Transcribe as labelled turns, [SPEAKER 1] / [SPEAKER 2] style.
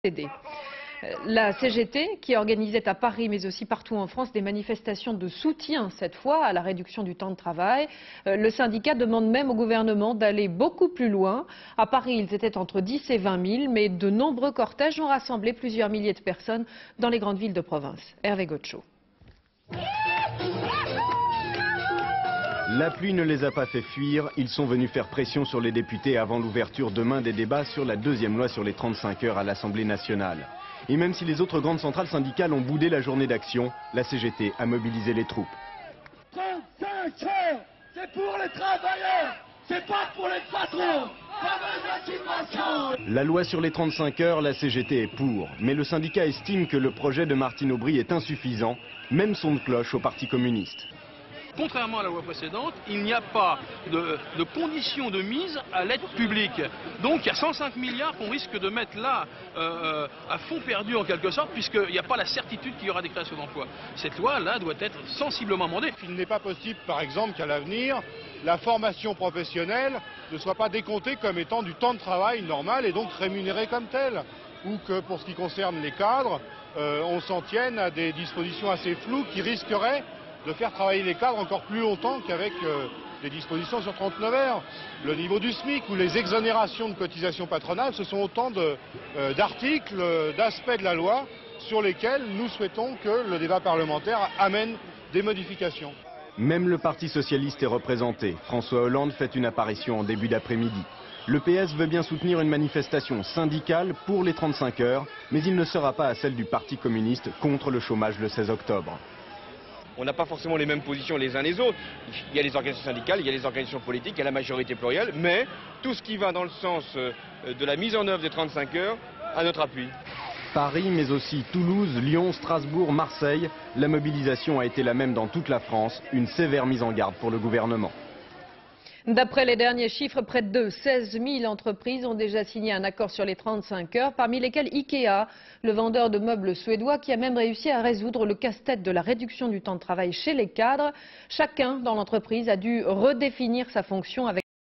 [SPEAKER 1] aider. La CGT, qui organisait à Paris mais aussi partout en France des manifestations de soutien cette fois à la réduction du temps de travail. Le syndicat demande même au gouvernement d'aller beaucoup plus loin. À Paris, ils étaient entre 10 et 20 000, mais de nombreux cortèges ont rassemblé plusieurs milliers de personnes dans les grandes villes de province. Hervé Gaucho.
[SPEAKER 2] La pluie ne les a pas fait fuir, ils sont venus faire pression sur les députés avant l'ouverture demain des débats sur la deuxième loi sur les 35 heures à l'Assemblée nationale. Et même si les autres grandes centrales syndicales ont boudé la journée d'action, la CGT a mobilisé les troupes.
[SPEAKER 3] 35 heures, c'est pour les travailleurs, c'est pas pour les patrons.
[SPEAKER 2] La loi sur les 35 heures, la CGT est pour. Mais le syndicat estime que le projet de Martine Aubry est insuffisant, même son de cloche au Parti communiste.
[SPEAKER 4] Contrairement à la loi précédente, il n'y a pas de conditions de mise à l'aide publique. Donc il y a 105 milliards qu'on risque de mettre là à fond perdu en quelque sorte, puisqu'il n'y a pas la certitude qu'il y aura des créations d'emplois. Cette loi-là doit être sensiblement amendée.
[SPEAKER 5] Il n'est pas possible, par exemple, qu'à l'avenir, la formation professionnelle ne soit pas décomptée comme étant du temps de travail normal et donc rémunérée comme tel. Ou que pour ce qui concerne les cadres, on s'en tienne à des dispositions assez floues qui risqueraient de faire travailler les cadres encore plus longtemps qu'avec des dispositions sur 39 heures. Le niveau du SMIC ou les exonérations de cotisations patronales, ce sont autant d'articles, d'aspects de la loi sur lesquels nous souhaitons que le débat parlementaire amène des modifications.
[SPEAKER 2] Même le Parti socialiste est représenté. François Hollande fait une apparition en début d'après-midi. Le PS veut bien soutenir une manifestation syndicale pour les 35 heures, mais il ne sera pas à celle du Parti communiste contre le chômage le 16 octobre.
[SPEAKER 6] On n'a pas forcément les mêmes positions les uns les autres. Il y a les organisations syndicales, il y a les organisations politiques, il y a la majorité plurielle, mais tout ce qui va dans le sens de la mise en œuvre des 35 heures a notre appui.
[SPEAKER 2] Paris, mais aussi Toulouse, Lyon, Strasbourg, Marseille, la mobilisation a été la même dans toute la France, une sévère mise en garde pour le gouvernement.
[SPEAKER 1] D'après les derniers chiffres, près de 16 000 entreprises ont déjà signé un accord sur les 35 heures, parmi lesquelles Ikea, le vendeur de meubles suédois, qui a même réussi à résoudre le casse-tête de la réduction du temps de travail chez les cadres. Chacun dans l'entreprise a dû redéfinir sa fonction avec